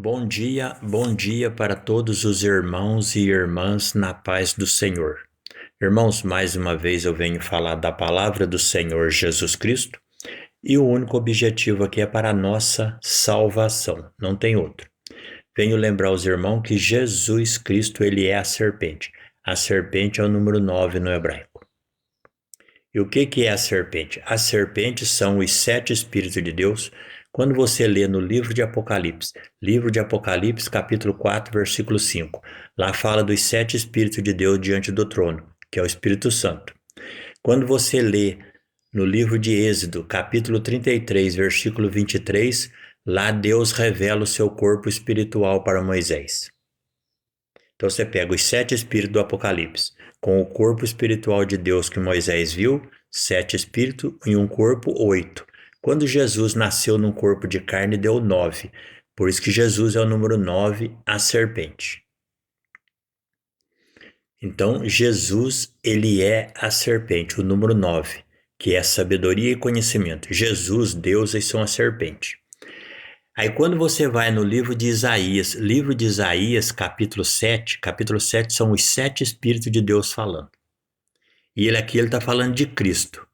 Bom dia para todos os irmãos e irmãs na paz do Senhor. Irmãos, mais uma vez eu venho falar da palavra do Senhor Jesus Cristo e o único objetivo aqui é para a nossa salvação, não tem outro. Venho lembrar os irmãos que Jesus Cristo, ele é a serpente. A serpente é o número 9 no hebraico. E o que é a serpente? A serpente são os 7 Espíritos de Deus. Quando você lê no livro de Apocalipse, capítulo 4, versículo 5, lá fala dos 7 Espíritos de Deus diante do trono, que é o Espírito Santo. Quando você lê no livro de Êxodo, capítulo 33, versículo 23, lá Deus revela o seu corpo espiritual para Moisés. Então você pega os 7 Espíritos do Apocalipse, com o corpo espiritual de Deus que Moisés viu, 7 Espíritos, em um corpo, 8. Quando Jesus nasceu num corpo de carne, deu 9. Por isso que Jesus é o número 9, a serpente. Então, Jesus, ele é a serpente, o número 9, que é sabedoria e conhecimento. Jesus, Deus, eles são a serpente. Aí quando você vai no livro de Isaías, capítulo 7 são os 7 Espíritos de Deus falando. E ele está falando de Cristo.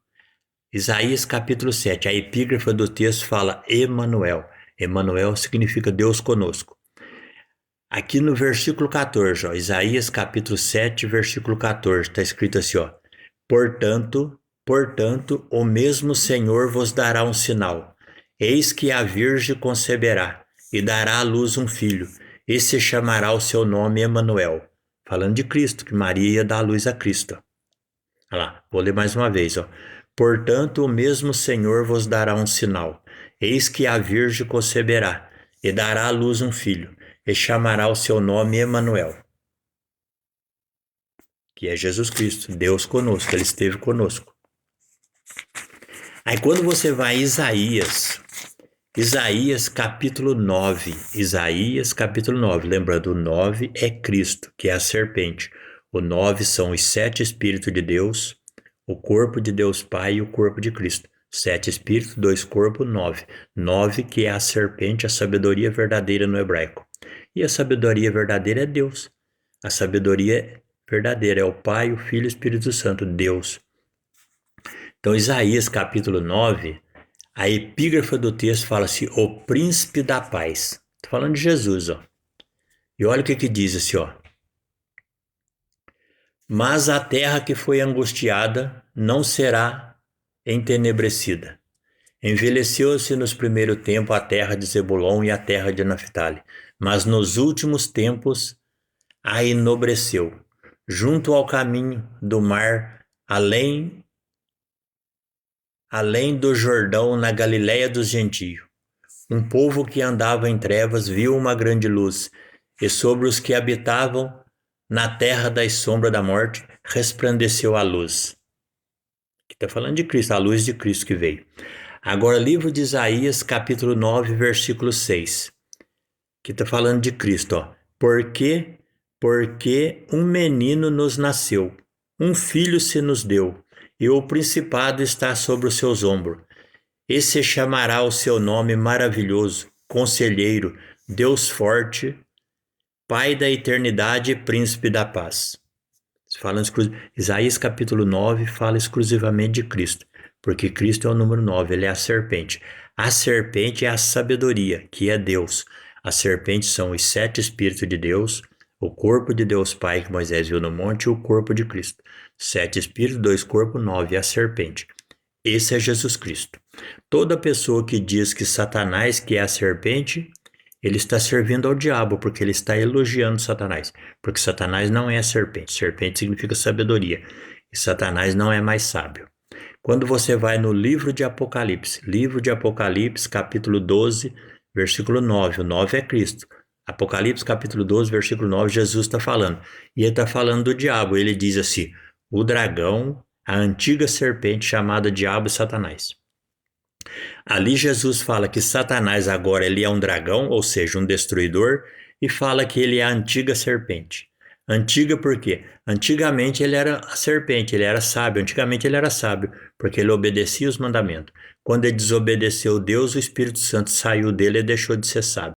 Isaías capítulo 7, a epígrafe do texto fala Emanuel. Emanuel significa Deus conosco. Aqui no versículo 14, Isaías capítulo 7, versículo 14, está escrito assim, Portanto, o mesmo Senhor vos dará um sinal. Eis que a Virgem conceberá e dará à luz um filho, e se chamará o seu nome Emanuel. Falando de Cristo, que Maria ia dar à luz a Cristo. Olha lá, vou ler mais uma vez. Portanto, o mesmo Senhor vos dará um sinal. Eis que a Virgem conceberá e dará à luz um filho, e chamará o seu nome Emanuel, que é Jesus Cristo, Deus conosco, ele esteve conosco. Aí quando você vai a Isaías capítulo 9, lembrando, o 9 é Cristo, que é a serpente. O 9 são os 7 Espíritos de Deus, o corpo de Deus Pai e o corpo de Cristo. 7 Espíritos, 2 corpos, 9. 9 que é a serpente, a sabedoria verdadeira no hebraico. E a sabedoria verdadeira é Deus. A sabedoria verdadeira é o Pai, o Filho e o Espírito Santo, Deus. Então, Isaías capítulo 9, a epígrafe do texto fala assim, o príncipe da paz. Estou falando de Jesus, E olha o que diz assim, Mas a terra que foi angustiada não será entenebrecida. Envelheceu-se nos primeiros tempos a terra de Zebulon e a terra de Naphtali, mas nos últimos tempos a enobreceu, junto ao caminho do mar, além do Jordão, na Galiléia dos gentios. Um povo que andava em trevas viu uma grande luz, e sobre os que habitavam na terra das sombras da morte resplandeceu a luz. Aqui está falando de Cristo, a luz de Cristo que veio. Agora, livro de Isaías, capítulo 9, versículo 6. Que está falando de Cristo, Porque um menino nos nasceu, um filho se nos deu, e o principado está sobre os seus ombros. E se chamará o seu nome maravilhoso, Conselheiro, Deus forte, Pai da eternidade e Príncipe da paz. Isaías capítulo 9 fala exclusivamente de Cristo, porque Cristo é o número 9, ele é a serpente. A serpente é a sabedoria, que é Deus. A serpente são os 7 Espíritos de Deus, o corpo de Deus Pai que Moisés viu no monte e o corpo de Cristo. 7 Espíritos, 2 corpos, 9 é a serpente. Esse é Jesus Cristo. Toda pessoa que diz que Satanás, que é a serpente, ele está servindo ao diabo, porque ele está elogiando Satanás. Porque Satanás não é a serpente. Serpente significa sabedoria. E Satanás não é mais sábio. Quando você vai no livro de Apocalipse, capítulo 12, versículo 9. O 9 é Cristo. Apocalipse, capítulo 12, versículo 9, Jesus está falando. E ele está falando do diabo. Ele diz assim, o dragão, a antiga serpente chamada diabo e Satanás. Ali Jesus fala que Satanás agora ele é um dragão, ou seja, um destruidor, e fala que ele é a antiga serpente. Antiga por quê? Antigamente ele era a serpente, ele era sábio. Antigamente ele era sábio, porque ele obedecia os mandamentos. Quando ele desobedeceu Deus, o Espírito Santo saiu dele e deixou de ser sábio.